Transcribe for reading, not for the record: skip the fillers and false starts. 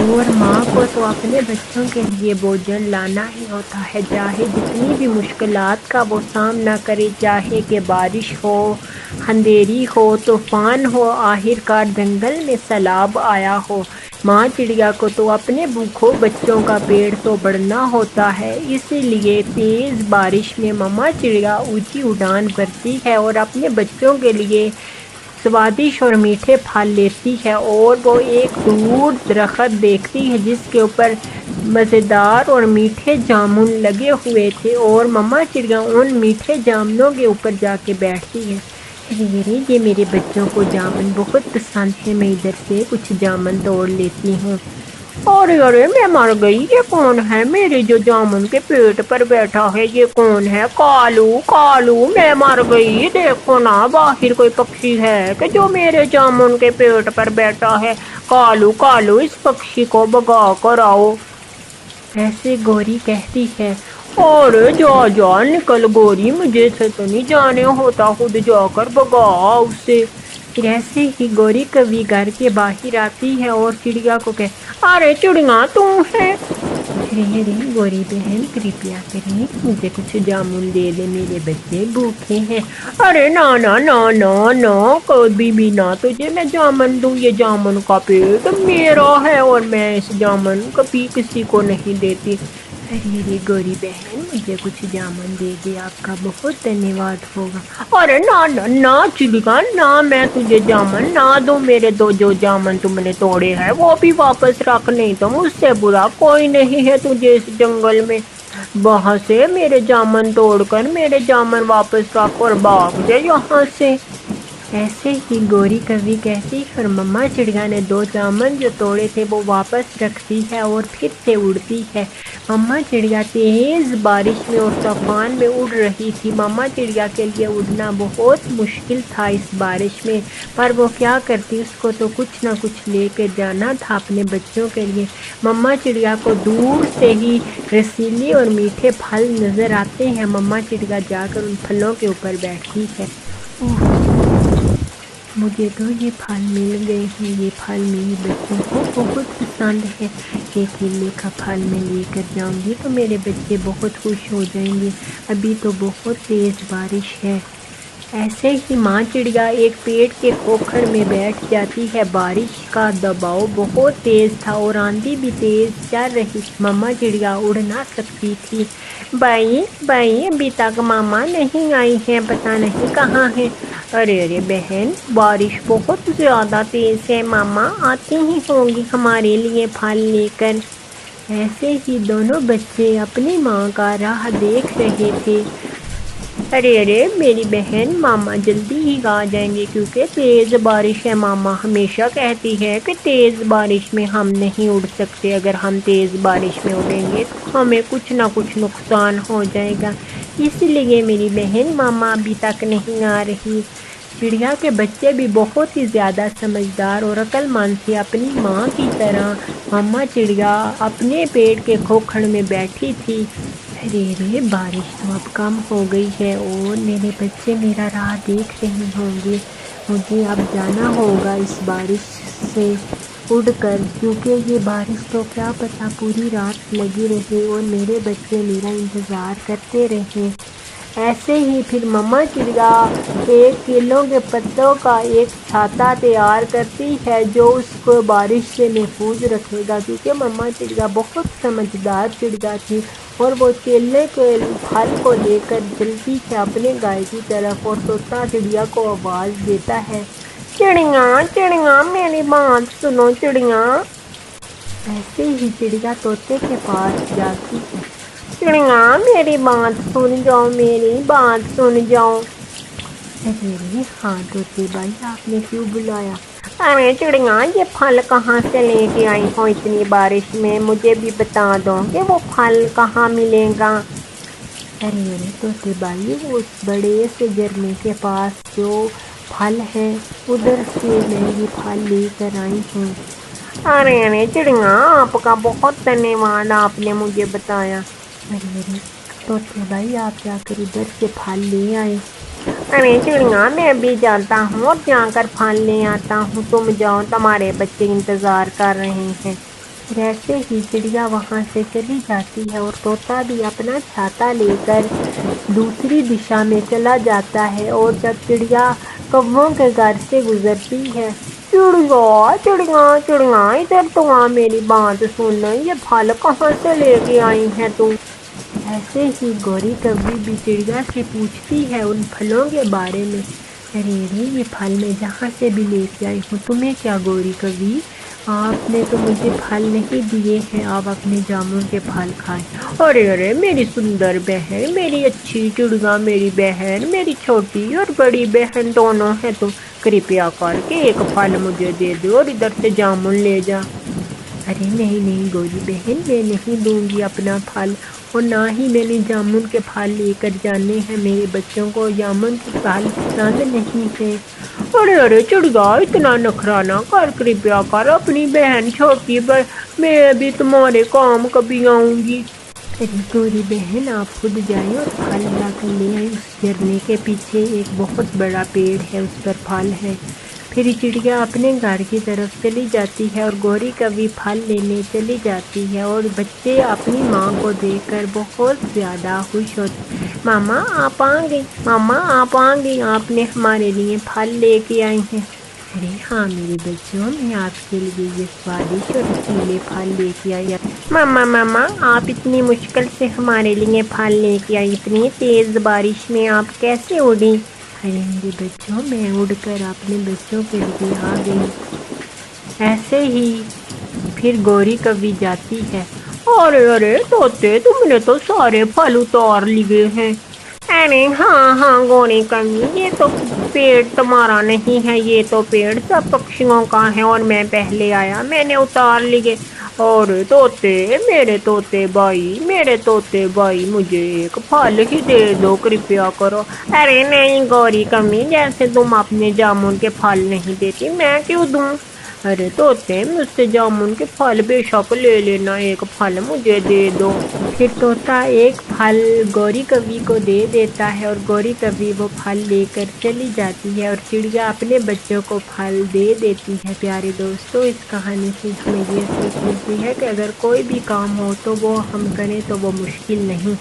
اور ماں کو تو اپنے بچوں کے لیے بھوجن لانا ہی ہوتا ہے، چاہے جتنی بھی مشکلات کا وہ سامنا کرے، چاہے کہ بارش ہو، اندھیری ہو، طوفان ہو، آخر کار جنگل میں سیلاب آیا ہو، ماں چڑیا کو تو اپنے بھوکھوں بچوں کا پیٹ تو بھرنا ہوتا ہے۔ اسی لیے تیز بارش میں ماما چڑیا اونچی اڑان بھرتی ہے اور اپنے بچوں کے لیے سوادش اور میٹھے پھل لیتی ہے، اور وہ ایک دور درخت دیکھتی ہے جس کے اوپر مزیدار اور میٹھے جامن لگے ہوئے تھے، اور ماما چڑیا ان میٹھے جامنوں کے اوپر جا کے بیٹھتی ہے۔ ارے ارے، یہ میرے بچوں کو جامن بہت پسند ہے، میں ادھر سے کچھ جامن توڑ لیتی ہوں۔ ارے ارے، میں مر گئی، یہ کون ہے میرے جو جامن کے پیٹ پر بیٹھا ہے؟ یہ کون ہے؟ کالو کالو، میں مر گئی، دیکھو نا باہر کوئی پکشی ہے کہ جو میرے جامن کے پیٹ پر بیٹھا ہے؟ کالو کالو، اس پکشی کو بگا کر آؤ۔ ایسے گوری کہتی ہے۔ اور جا جا نکل گوری، مجھے سے تو نہیں جانے ہوتا، خود جا کر بگا اسے۔ پھر ایسے ہی گوری کبھی گھر کے باہر آتی ہے اور چڑیا کو کہ ارے چڑیا تم ہے؟ ارے ارے گوری بہن، کرپیا کریں، مجھے کچھ جامن دے دے، میرے بچے بھوکے ہیں۔ ارے نا نا نا نا نا، کبھی بھی نہ تجھے میں جامن دوں، یہ جامن کا پیٹ میرا ہے اور میں اس جامن کبھی کسی کو نہیں دیتی۔ ارے ارے گوری بہن، مجھے کچھ جامن دے دے، آپ کا بہت دھنیہ واد ہوگا۔ ارے نہ نہ نہ چڑیا، نہ میں تجھے جامن نہ دوں، میرے دو جو جامن تم نے توڑے ہیں وہ بھی واپس رکھ، نہیں تو مجھ سے برا کوئی نہیں ہے تجھے اس جنگل میں۔ وہاں سے میرے جامن توڑ کر میرے جامن واپس رکھ اور بھاگ جائے یہاں سے۔ ایسے ہی گوری کوی کہتی ہے اور مما چڑیا نے دو جامن جو توڑے تھے وہ واپس رکھتی ہے اور پھر سے اڑتی ہے۔ مما چڑیا تیز بارش میں اور طوفان میں اڑ رہی تھی۔ مما چڑیا کے لیے اڑنا بہت مشکل تھا اس بارش میں، پر وہ کیا کرتی، اس کو تو کچھ نہ کچھ لے کے جانا تھا اپنے بچوں کے لیے۔ مما چڑیا کو دور سے ہی رسیلے اور میٹھے پھل نظر آتے ہیں، مما چڑیا جا کر ان پھلوں کے اوپر بیٹھتی ہے۔ مجھے تو یہ پھل مل گئے ہیں، یہ پھل میرے بچوں کو بہت پسند ہے، یہ کیلے کا پھل میں لے کر جاؤں گی تو میرے بچے بہت خوش ہو جائیں گے، ابھی تو بہت تیز بارش ہے۔ ایسے ہی ماں چڑیا ایک پیڑ کے کھوکھر میں بیٹھ جاتی ہے، بارش کا دباؤ بہت تیز تھا اور آندھی بھی تیز چل رہی تھی، ماما چڑیا اڑ نہ سکتی تھی۔ بھائی بھائی، ابھی تک ماما نہیں آئی ہیں، پتہ نہیں کہاں ہیں۔ ارے ارے بہن، بارش بہت زیادہ تیز ہے، ماما آتی ہی ہوں گی ہمارے لیے پھل لے کر۔ ایسے ہی دونوں بچے اپنی ماں کا راہ دیکھ رہے تھے۔ ارے ارے میری بہن، ماما جلدی ہی آ جائیں گے کیونکہ تیز بارش ہے، ماما ہمیشہ کہتی ہے کہ تیز بارش میں ہم نہیں اڑ سکتے، اگر ہم تیز بارش میں اڑیں گے تو ہمیں کچھ نہ کچھ نقصان ہو جائے گا، اس لیے میری بہن ماما ابھی تک نہیں آ رہی۔ چڑیا کے بچے بھی بہت ہی زیادہ سمجھدار اور عقل مند تھے، اپنی ماں کی طرح ماما چڑیا اپنے پیڑ کے کھوکھر میں بیٹھی تھی۔ ارے ارے، بارش تو اب کم ہو گئی ہے اور میرے بچے میرا راہ دیکھ رہے ہوں گے، مجھے اب جانا ہوگا اس بارش سے اڑ کر، کیونکہ یہ بارش تو کیا پتہ پوری رات لگی رہے اور میرے بچے میرا انتظار کرتے رہیں۔ ایسے ہی پھر مما چڑیا ایک کیلوں کے پتوں کا ایک چھاتا تیار کرتی ہے جو اس کو بارش سے محفوظ رکھے گا، کیونکہ مما چڑیا بہت سمجھدار چڑیا تھی اور وہ کیلے کے پھل کو لے کر چلتی ہے اپنے گھر کی طرف، اور طوطا چڑیا کو آواز دیتا ہے، چڑیا چڑیا میری بات سنو چڑیا۔ ایسے ہی چڑیا طوطے کے پاس جاتی ہے، چڑیا میری بات سن جاؤ، میری بات سن جاؤ۔ ارے ارے ہاں طوطے بھائی، آپ نے کیوں بلایا؟ ارے چڑیا، یہ پھل کہاں سے لے کے آئی ہو اتنی بارش میں، مجھے بھی بتا دو کہ وہ پھل کہاں ملے گا۔ ارے ارے طوطے بھائی، وہ اس بڑے سے جھرنے کے پاس جو پھل ہے ادھر سے میں یہ پھل لے کر آئی ہوں۔ ارے ارے چڑیا، آپ کا بہت دھنیہ واد، آپ نے مجھے بتایا۔ ارے ارے طوطے بھائی، آپ جا کر ادھر سے پھل لے آئے۔ ارے چڑیا، میں بھی جاتا ہوں اور جا کر پھل لے آتا ہوں، تم جاؤ، تمہارے بچے انتظار کر رہے ہیں۔ ایسے ہی چڑیا وہاں سے چلی جاتی ہے اور طوطا بھی اپنا چھاتا لے کر دوسری دشا میں چلا جاتا ہے۔ اور جب چڑیا کووں کے گھر سے گزرتی ہے، چڑیا چڑیا چڑیا ادھر تو آ، میری بات سن، یہ پھل کہاں سے لے کے آئی ہے تم؟ ایسے ہی گوری کوی بھی چڑیا سے پوچھتی ہے ان پھلوں کے بارے میں۔ ارے ارے، یہ پھل میں جہاں سے بھی لے کے آئی ہوں، تمہیں کیا گوری کوی؟ آپ نے تو مجھے پھل نہیں دیے ہیں، آپ اپنے جامن کے پھل کھائیں۔ ارے ارے میری سندر بہن، میری اچھی چڑیا، میری بہن، میری چھوٹی اور بڑی بہن دونوں ہیں تم، کرپیا کر کے ایک پھل مجھے دے دو اور ادھر سے جامن لے جا۔ ارے نہیں نہیں گوری بہن، میں نہیں دوں گی اپنا پھل، اور نہ ہی میں نے جامن کے پھل لے کر جانے ہیں، میرے بچوں کو جامن کے پھل پسند نہیں ہیں۔ ارے ارے چڑیا، اتنا نخرا نہ کر، کرپیا کر اپنی بہن چھوٹی پر، میں بھی تمہارے کام کبھی آؤں گی۔ ارے گوری بہن، آپ خود جائیں اور پھل لا کر لے آئیں، اس جھرنے کے پیچھے ایک بہت بڑا پیڑ ہے، اس پر پھل ہے۔ پھر چڑیا اپنے گھر کی طرف چلی جاتی ہے اور گوری کوی پھل لینے چلی جاتی ہے، اور بچے اپنی ماں کو دیکھ کر بہت زیادہ خوش ہوتے۔ ماما آپ آ گئی، ماما آپ آ گئی، آپ نے ہمارے لیے پھل لے کے آئی ہیں۔ ارے ہاں میرے بچوں، میں آپ کے لیے یہ سوادش اور رسیلے پھل لے کے آئی۔ ماما ماما، آپ اتنی مشکل سے ہمارے لیے پھل لے کے آئی، اتنی تیز بارش میں آپ کیسے اڑی؟ ارے میرے بچوں، میں اڑ کر اپنے بچوں کے لیے آ گئی۔ ایسے ہی پھر گوری کوی جاتی ہے۔ ارے ارے طوطے، تم نے تو سارے پھل اتار لیے ہیں۔ ارے ہاں ہاں گوری کوی، یہ تو پیڑ تمہارا نہیں ہے، یہ تو پیڑ سب پکشیوں کا ہے، اور میں پہلے آیا، میں نے اتار لیے۔ اور طوطے، میرے طوطے بھائی، میرے طوطے بھائی، مجھے ایک پھل ہی دے دو، کرپیا کرو۔ ارے نہیں گوری کوی، جیسے تم اپنے جامن کے پھل نہیں دیتی، میں کیوں دوں؟ ارے طوطے، مجھ سے جامن کے پھل بے شک لے لینا، ایک پھل مجھے دے دو۔ پھر طوطا ایک پھل گوری کوی کو دے دیتا ہے، اور گوری کوی وہ پھل لے کر چلی جاتی ہے، اور چڑیا اپنے بچوں کو پھل دے دیتی ہے۔ پیارے دوستو، اس کہانی سے ہمیں یہ سیکھ ملتی ہے کہ اگر کوئی بھی کام ہو تو وہ ہم کریں تو وہ مشکل نہیں۔